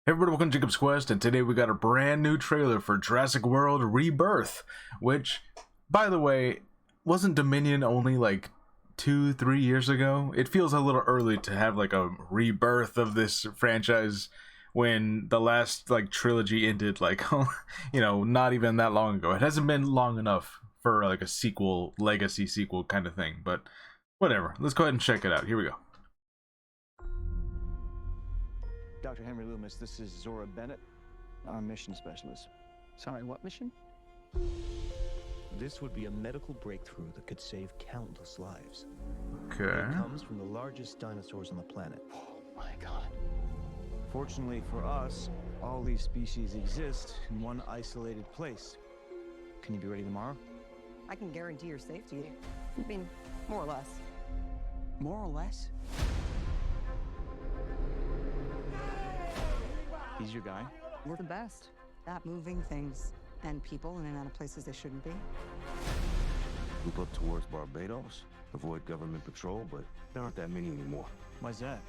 Hey everybody, welcome to Jacob's Quest, and today we got a brand new trailer for Jurassic World Rebirth, which, by the way, wasn't Dominion only like 2-3 years ago? It feels a little early to have like a rebirth of this franchise when the last like trilogy ended like, not even that long ago. It hasn't been long enough for like a sequel, legacy sequel kind of thing, but whatever. Let's go ahead and check it out. Here we go. Dr. Henry Loomis, this is Zora Bennett, our mission specialist. Sorry, what mission? This would be a medical breakthrough that could save countless lives. Okay. It comes from the largest dinosaurs on the planet. Oh my God. Fortunately for us, all these species exist in one isolated place. Can you be ready tomorrow? I can guarantee your safety. I mean, more or less. More or less? He's your guy? We're the best at moving things and people in and out of places they shouldn't be. Move up towards Barbados, avoid government patrol, but there aren't that many anymore. Why's that?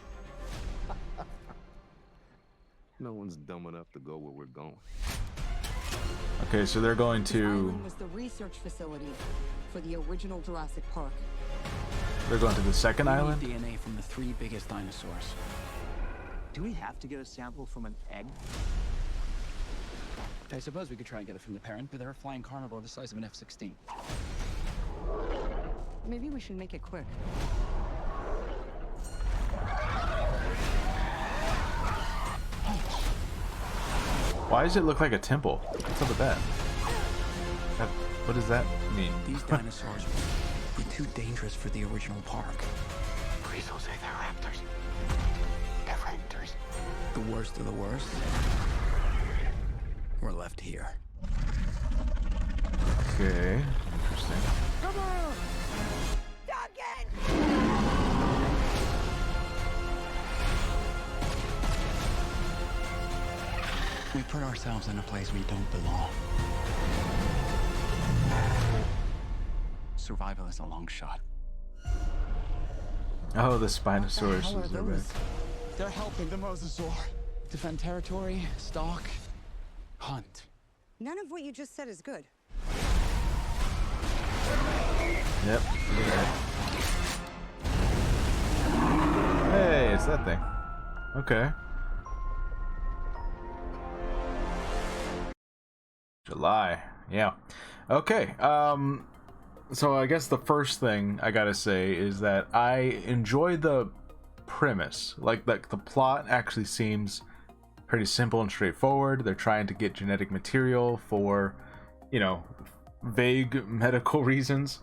No one's dumb enough to go where we're going. Okay, so they're going This to... island was the research facility for the original Jurassic Park. They're going to the second We need island? DNA from the 3 biggest dinosaurs. Do we have to get a sample from an egg? I suppose we could try and get it from the parent, but they're a flying carnivore the size of an F-16. Maybe we should make it quick. Why does it look like a temple? What's up with that? What does that mean? These dinosaurs were too dangerous for the original park. Please don't say they're raptors. They're raptors. The worst of the worst were left here. Okay, interesting. We put ourselves in a place we don't belong. Survival is a long shot. Oh, the Spinosaurus hell are is there. those? They're helping the mosasaur. Defend territory, stalk, hunt. None of what you just said is good. Yep. Hey, it's that thing. Okay. July. Yeah. Okay. So I guess the first thing I gotta say is that I enjoy the premise. Like the plot actually seems pretty simple and straightforward. They're trying to get genetic material for, vague medical reasons.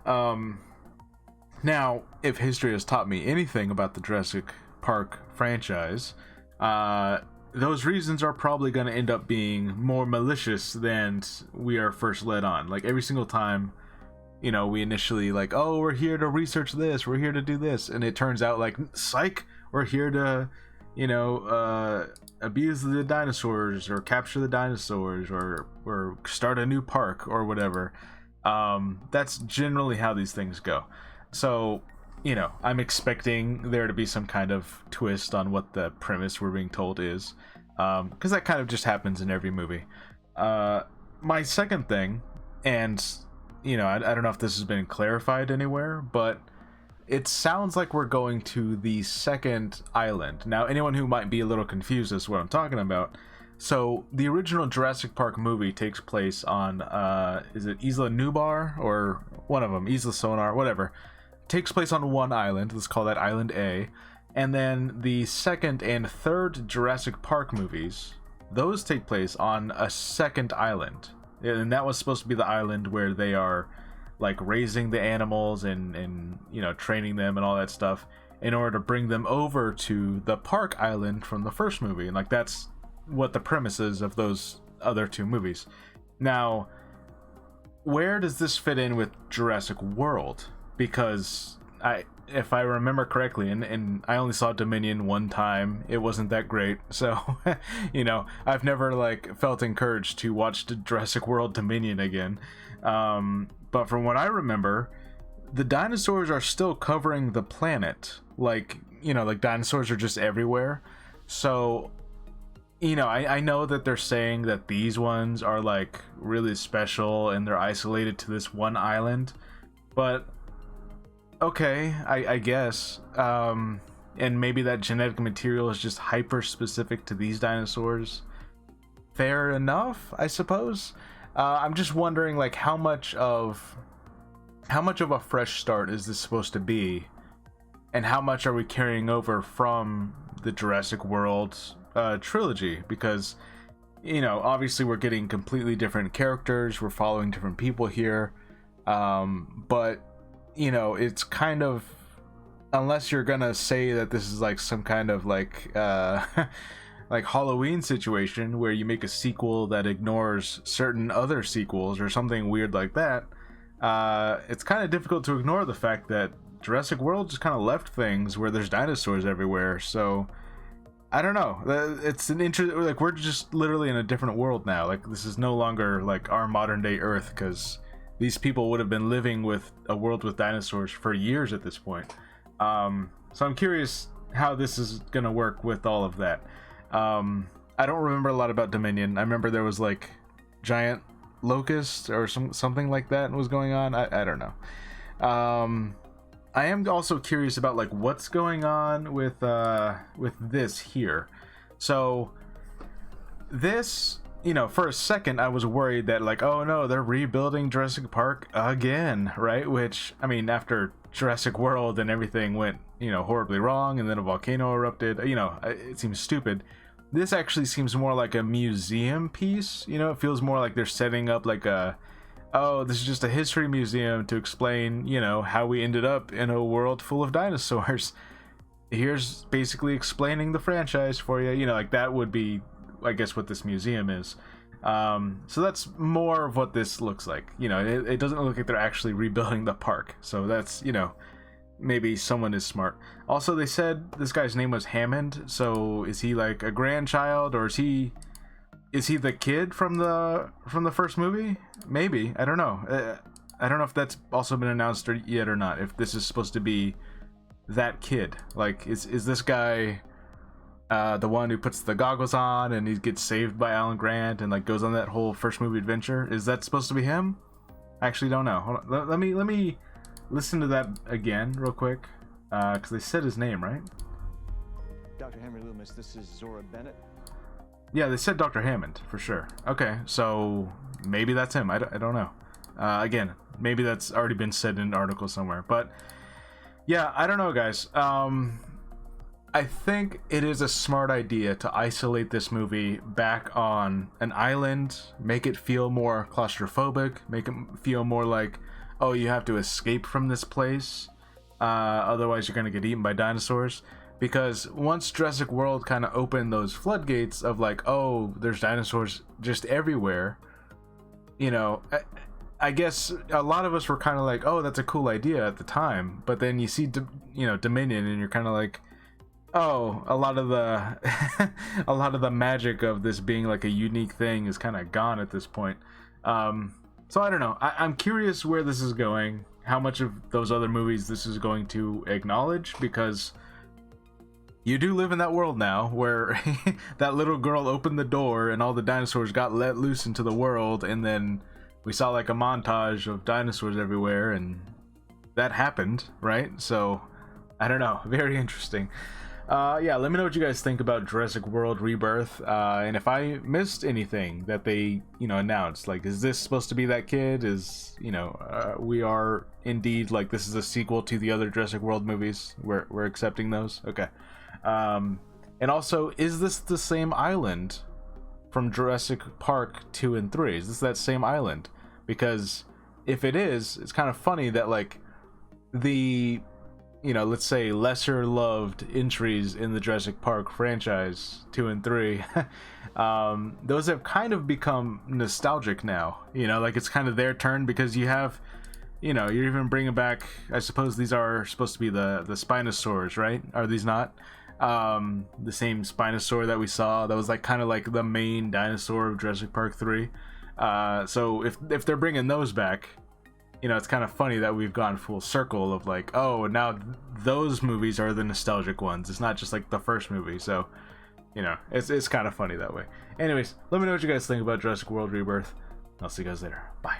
Now, if history has taught me anything about the Jurassic Park franchise, those reasons are probably going to end up being more malicious than we are first led on. Like every single time, we initially like, oh, we're here to research this, we're here to do this, and it turns out like, psych, we're here to, abuse the dinosaurs or capture the dinosaurs or start a new park or whatever. That's generally how these things go. So, I'm expecting there to be some kind of twist on what the premise we're being told is, because that kind of just happens in every movie. My second thing, and I don't know if this has been clarified anywhere, but it sounds like we're going to the second island. Now, anyone who might be a little confused as to what I'm talking about, so the original Jurassic Park movie takes place on, is it Isla Nublar or one of them, Isla Sonar, whatever. Takes place on one island. Let's call that Island A. And then the second and third Jurassic Park movies, those take place on a second island. And that was supposed to be the island where they are like raising the animals and training them and all that stuff in order to bring them over to the park island from the first movie. And like that's what the premise is of those other 2 movies. Now, where does this fit in with Jurassic World? Because if I remember correctly, and I only saw Dominion one time, it wasn't that great, so I've never like felt encouraged to watch the Jurassic World Dominion again. But from what I remember, the dinosaurs are still covering the planet. Like dinosaurs are just everywhere. So you know, I know that they're saying that these ones are like really special and they're isolated to this one island, but okay, I guess. And maybe that genetic material is just hyper specific to these dinosaurs. Fair enough, I suppose. I'm just wondering, like, how much of a fresh start is this supposed to be, and how much are we carrying over from the Jurassic World trilogy? Because, you know, obviously we're getting completely different characters, we're following different people here, but, you know, it's kind of, unless you're gonna say that this is like some kind of like like Halloween situation where you make a sequel that ignores certain other sequels or something weird like that, it's kind of difficult to ignore the fact that Jurassic World just kind of left things where there's dinosaurs everywhere. So I don't know, it's an like, we're just literally in a different world now. Like, this is no longer like our modern day Earth, because these people would have been living with a world with dinosaurs for years at this point. So I'm curious how this is gonna work with all of that. I don't remember a lot about Dominion. I remember there was like giant locusts or something like that was going on. I don't know. I am also curious about like what's going on with this here. So this, you know, for a second I was worried that like, oh no, they're rebuilding Jurassic Park again, right? Which, I mean, after Jurassic World and everything went, you know, horribly wrong, and then a volcano erupted, you know, it seems stupid. This actually seems more like a museum piece, you know. It feels more like they're setting up like a, oh, this is just a history museum to explain, you know, how we ended up in a world full of dinosaurs. Here's basically explaining the franchise for you, you know, like that would be, I guess, what this museum is. So that's more of what this looks like. You know, it doesn't look like they're actually rebuilding the park. So that's, you know, maybe someone is smart. Also, they said this guy's name was Hammond. So is he like a grandchild, or is he the kid from the first movie? Maybe. I don't know. I don't know if that's also been announced yet or not. If this is supposed to be that kid, like, is this guy the one who puts the goggles on and he gets saved by Alan Grant and like goes on that whole first movie adventure? Is that supposed to be him? I actually don't know. Hold on. Let me listen to that again real quick, because they said his name, right? Dr. Henry Loomis, this is Zora Bennett. Yeah, they said Dr. Hammond for sure. Okay, so maybe that's him. I don't know. Again, maybe that's already been said in an article somewhere, but yeah, I don't know, guys. I think it is a smart idea to isolate this movie back on an island, make it feel more claustrophobic, make it feel more like, oh, you have to escape from this place, otherwise you're going to get eaten by dinosaurs. Because once Jurassic World kind of opened those floodgates of like, oh, there's dinosaurs just everywhere, you know, I guess a lot of us were kind of like, oh, that's a cool idea at the time. But then you see, Dominion, and you're kind of like, oh, a lot of the magic of this being like a unique thing is kind of gone at this point. So I don't know. I'm curious where this is going, how much of those other movies this is going to acknowledge, because you do live in that world now where that little girl opened the door and all the dinosaurs got let loose into the world, and then we saw like a montage of dinosaurs everywhere, and that happened, right? So I don't know. Very interesting. Yeah, let me know what you guys think about Jurassic World Rebirth, and if I missed anything that they, announced. Like, is this supposed to be that kid? Is, we are indeed, like, this is a sequel to the other Jurassic World movies? We're accepting those? Okay. And also, is this the same island from Jurassic Park 2 and 3? Is this that same island? Because if it is, it's kind of funny that, like, the, let's say lesser loved entries in the Jurassic Park franchise 2 and 3, those have kind of become nostalgic now. Like, it's kind of their turn, because you have, you're even bringing back, I suppose these are supposed to be the Spinosaurs, right? Are these not? The same Spinosaur that we saw that was like kind of like the main dinosaur of Jurassic Park 3. So if they're bringing those back, it's kind of funny that we've gone full circle of like, oh, now those movies are the nostalgic ones. It's not just like the first movie. So you know, it's kind of funny that way. Anyways, let me know what you guys think about Jurassic World Rebirth. I'll see you guys later. Bye.